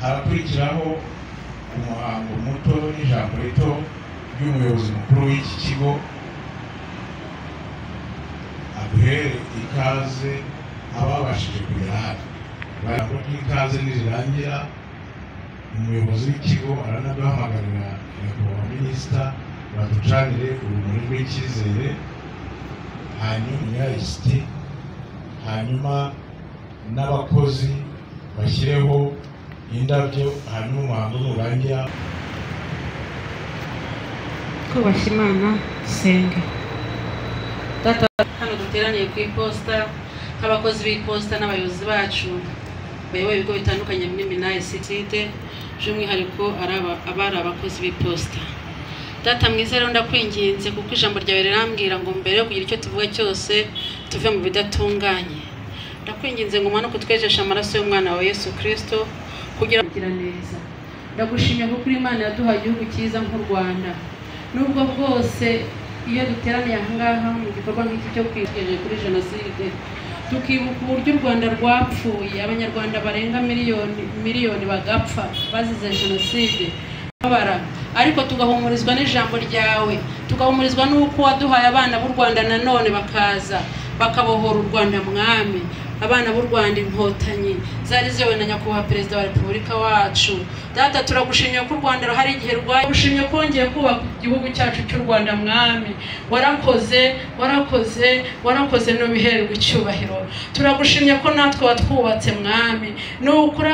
harakurikiraho umuhango muto n'ijambo rito ry'umuyobozi mukuru w'iki kigo aduhere ikaze ababashije kugera hano. Baravuga ko ikaze nirirangira umuyobozi w'ikigo aranaduhamagarira nyakubahwa minisita baducanire urumuri rw'icyizere, hanyuma isiti, hanyuma n'abakozi bashyireho indabyo, hanyuma umuhango nurangira. Kubashya Imana senga. Data hano duteraniye ku iposita nk'abakozi b'iposita n'abayobozi bacu bayoboye ibigo bitandukanye muri Minaye City, by'umwihariko abari abakozi b'iposita. Data mwiza rero ndakwinginze kuko ijambo ryawe rirambwira ngo mbere yo kugira icyo tuvuga cyose tuve mu bidatunganye. Ndakwinginze ngo umanuke utwejeshe amaraso y'umwana wa Yesu Kristo kugira neza. Ndagushimye kuko Imana yaduhaye igihugu cyiza nk'u Rwanda. Nubwo bwose iyo duteraniye ahangaha mu gikorwa nk'iki cyo kwigeje kuri jenoside, tukibuka uburyo u Rwanda rwapfuye, abanyarwanda barenga miliyoni bagapfa bazize jenoside, ariko tugahumurizwa n'ijambo ryawe, tugahumurizwa n'uko waduhaye abana b'u Rwanda nanone bakaza bakabohora u Rwanda mwami. Abana b'u Rwanda inkotanyi zari ziyobowe na nyakubahwa perezida wa repubulika wacu. Data turagushimye ko u Rwanda hari igihe rwaye, ushimye kongeye kubaka igihugu cyacu cy'u Rwanda mwami. Warakoze no bihererwa icyubahiro. Turagushimye ko natwe watwubatse mwami. N'ukuri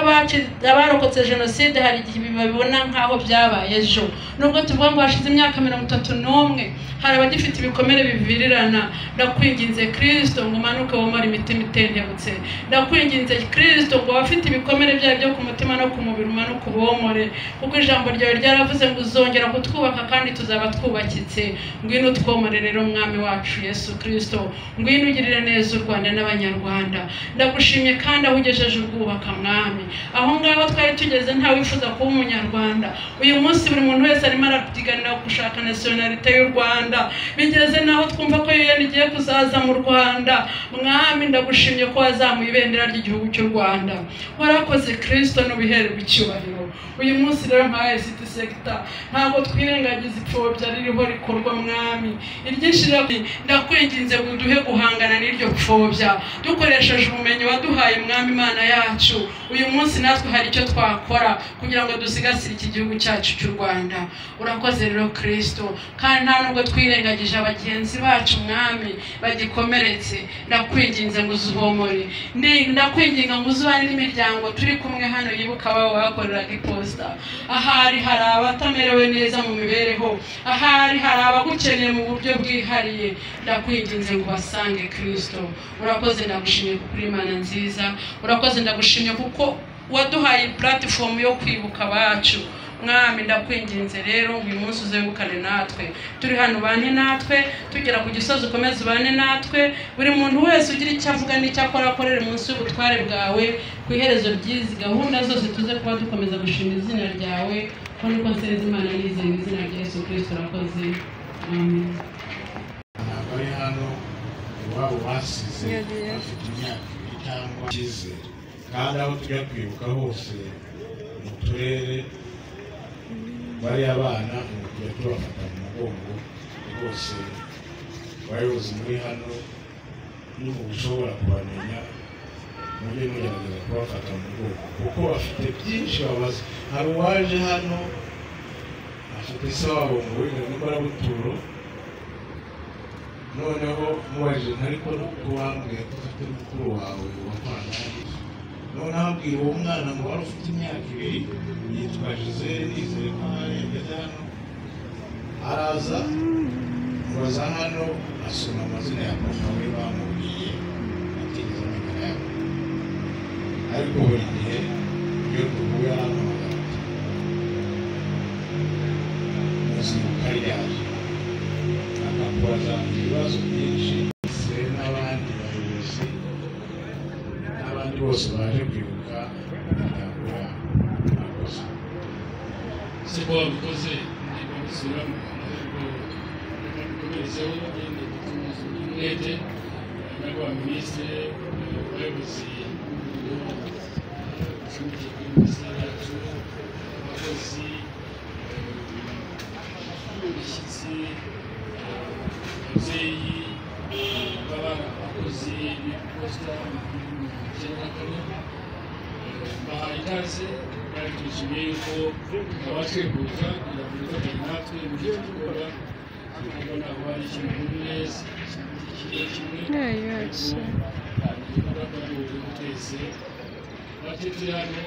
abarokotse jenoside hari igihe babibona nkaho byabaye ejo, nubwo tuvuga ngo hashize imyaka 31 hari abagifite ibikomere bivirirana. Ndakwinginze Kristo ngo umanuke womara imitima itentebutse. Ndakwinginze Kristo ngo abafite ibikomere byawe byo ku mutima no ku mubiri umanuke ubomore, kuko ijambo ryawe ryaravuze ngo uzongera kutwubaka kandi tuzaba twubakitse. Ngwino twomore rero mwami wacu Yesu Kristo, ngwino ugirire neza u Rwanda n'abanyarwanda. Ndagushimye kandi aho ugejeje urwubaka mwami. Aho ngaho twari tugeze nta wifuza kuba umunyarwanda, uyu munsi buri muntu wese arimo arabyiganira gushaka nationalite y'u Rwanda. Bigeze naho twumva ko iyo igiye kuzaza mu Rwanda mwami. Ndagushimye ko wazamuye ibendera ry'igihugu cy'u Rwanda. Warakoze Kristo n'ubihererwa icyubahiro. Uyu munsi rero nka ICT sector ntabwo twirengagiza ipfobya ririho rikorwa mwami. Iryishira ndakwinginze ngo duhe guhangana n'iryo pfobya dukoresheje ubumenyi waduhaye mwami Imana yacu. Uyu munsi natwe hari icyo twakora kugira ngo dusigasire iki gihugu cyacu cy'u Rwanda. Urakoze rero Kristo, kandi nta nubwo twirengagije abagenzi bacu mwami bagikomeretse. Ndakwinginze ngo uzubomore, ndakwinginga ngo uzubane n'imiryango turi kumwe hano yibuka abo bakoreraga iposita. Ahari hari abatamerewe neza mu mibereho, ahari hari abagukeneye mu buryo bwihariye. Ndakwinginze ngo basange Kristo. Urakoze, ndagushimiye kuko uri Imana nziza. Urakoze, ndagushimiye kuko waduhaye platform yo kwibuka abacu mwami. Ndakwinginze rero ngo uyu munsi uzebukane natwe, turi hano bane natwe, tugera ku gisozi ukomeze bane natwe. Buri muntu wese ugira icyo avuga n'icyo akora akorere munsi y'ubutware bwawe. Ku iherezo ry'izi gahunda zose tuze kuba dukomeza gushima izina ryawe, ko niko nsenze Imana nizeye izina rya Yesu Kristo. Urakoze, amen. Abari hano iwabo basize bafite imyaka cyangwa icyizere, kandi aho tujya kwibuka hose mu turere bari abana ngo tujya tubafata mu mugongo. Rwose abayobozi muri hano niba ushobora kubamenya mujye mugerageza kubafata mu mugongo, kuko bafite byinshi babaza. Hari uwaje hano afite se wabo ngo wiga n'imbarabutura, noneho mubajije ariko nuko wambwiye ko ufite mukuru wawe wakorana noneho abwira uwo mwana ngo wari ufite imyaka 2 yitwa Gisele, yizeye ko yageze hano. Araza mubaza hano asoma amazina ya papa we bamubwiye atigeze amenya yawe, ariko buri gihe iyo tuhuye arampamagara ati muzibuka ryaje, akakubaza ibibazo byinshi. N'abandi bayobozi n'abandi bose baje kwibuka imiryango yabo. Murakoze. Siko wabikoze ntibabisura mu bikomerezeho umwete n'aba minisitiri abayobozi bashamikiye kuri minisiteri yacu bahaye ikaze kandi twishimiye yuko abatweguka kugira ngo bifatanye natwe mu gihe cyo gukora kubona aho hari ikintu neza ikigo kimwe igikorwa twari twese batetse hano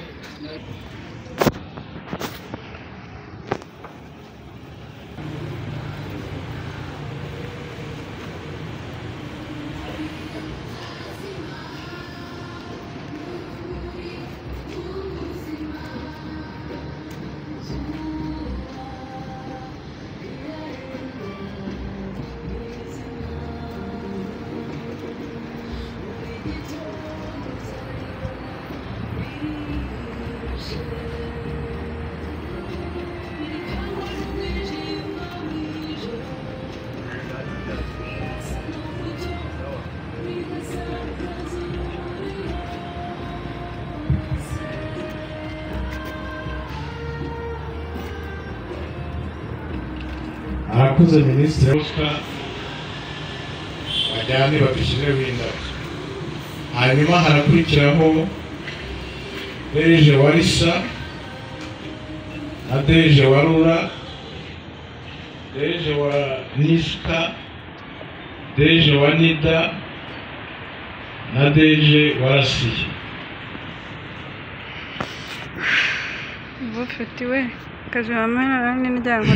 arakuze Minisitiri Oscar bajyane badushyire w'indabo, hanyuma harakurikiraho Deje wa Risa na Deje wa Rura, Deje wa Niska, Deje wa Nida na Deje wa Rasiya. bufitiwe kaje hamwe n'indyango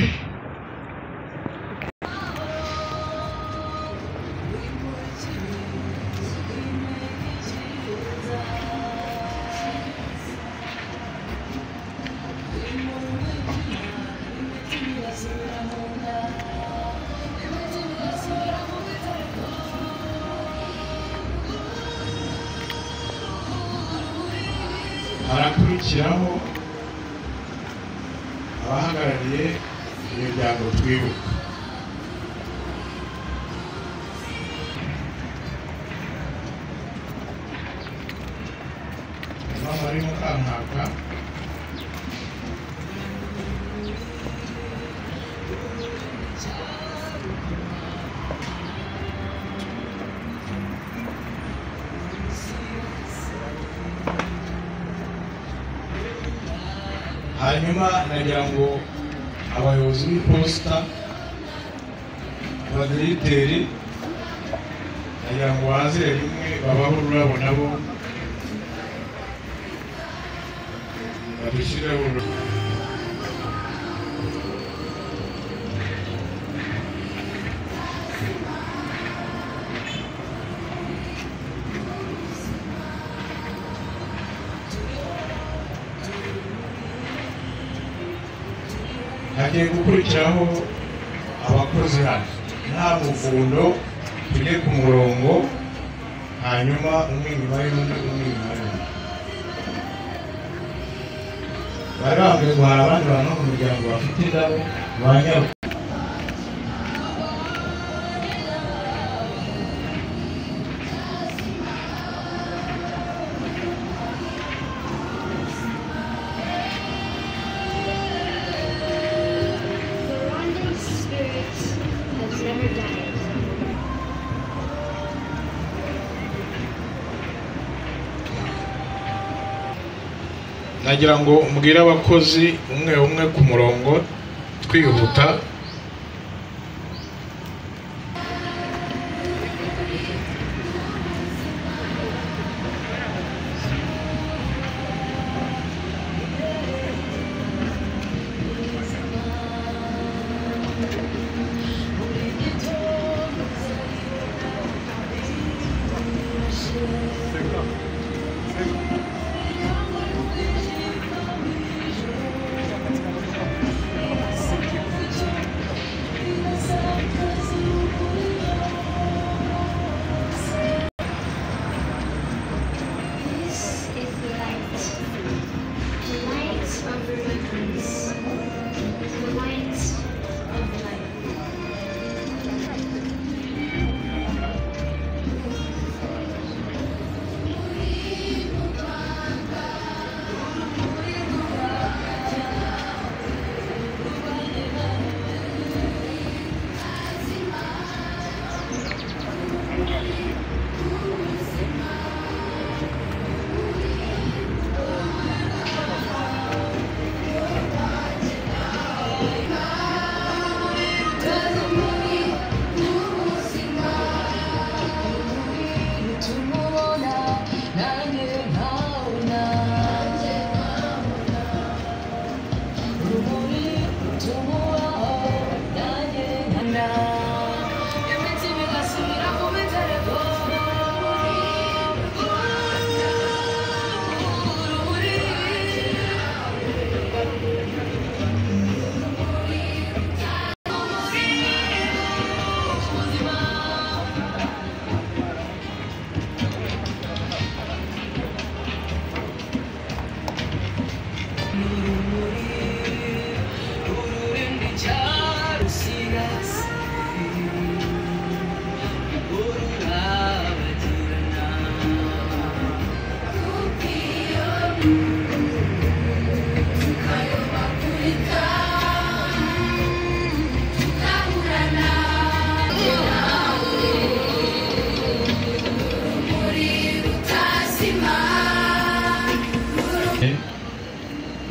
harakurikiraho abahagarariye imiryango twibuka. Mama ari mu Kankaka, hanyuma nagira ngo abayobozi b'iposita, abadiregiteri, nagira ngo bazire rimwe babaho ururabo nabo badushyireho ururabo. hagiye gukurikiraho abakozi hano nta muvundo, tujye ku murongo, hanyuma umwe inyuma y'undi, umwe inyuma y'undi. bari bambaye ngo hari abandi bantu mu muryango bafite indabo banyaruka. nagira ngo mbwire abakozi umwe umwe ku murongo twihuta.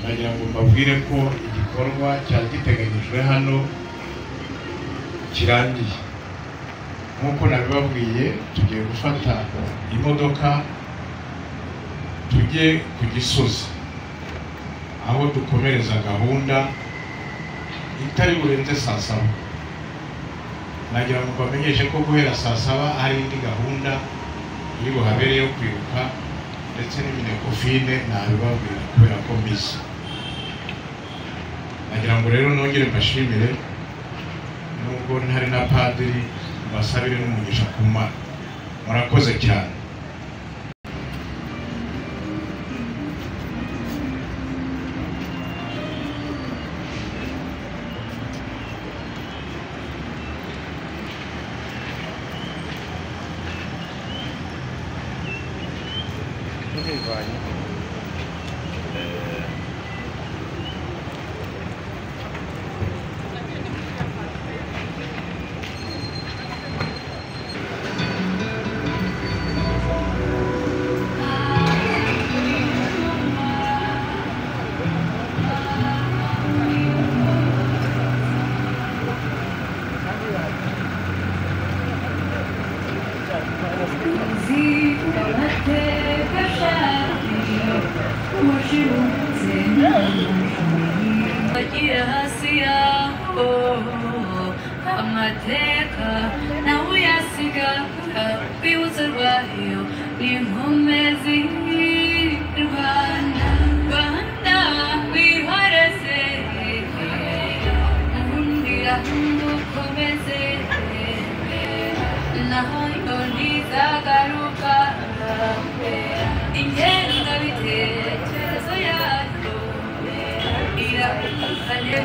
nagira ngo mbabwire ko igikorwa cyari giteganyijwe hano kirangiye. Nk'uko nabibabwiye, tugiye gufata imodoka tujye ku Gisozi, aho dukomereza gahunda itari burenze saa saba. Nagira ngo bamenyeshe ko guhera saa saba hari indi gahunda iri buhabere yo kwibuka, ndetse n'iminekofine nabibabwira kubera ko mbizi. Nagira ngo rero nongere mbashimire, nubwo ntari na padiri, mbasabire n'umugisha ku Mana. Murakoze cyane. amateka nawe uyasigara kwibutsa rwayo n'inkomezi Rwanda Rwanda wihoreze nkundira ngukomeze nayo ntizagaruka ingengabitekerezo yayo irakukane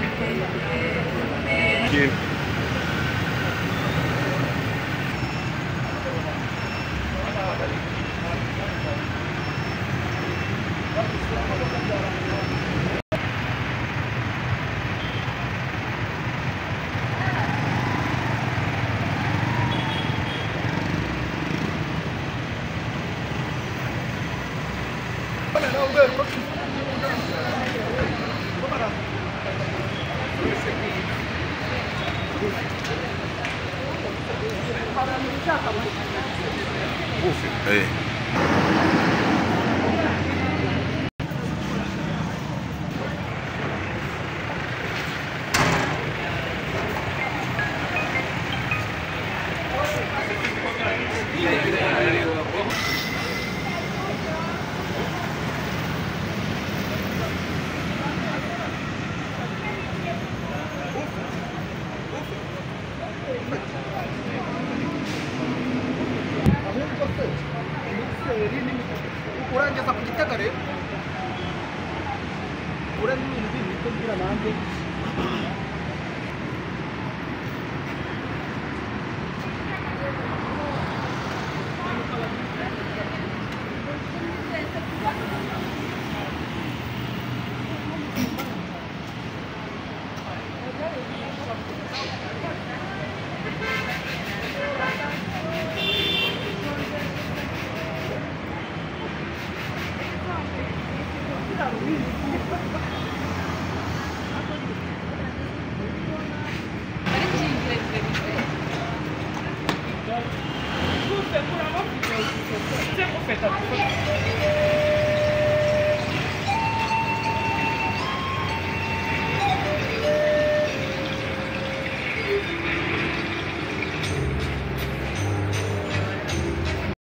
Hey. urangeza ku Gitagare uranye ibintu bindi kugira nanjye Você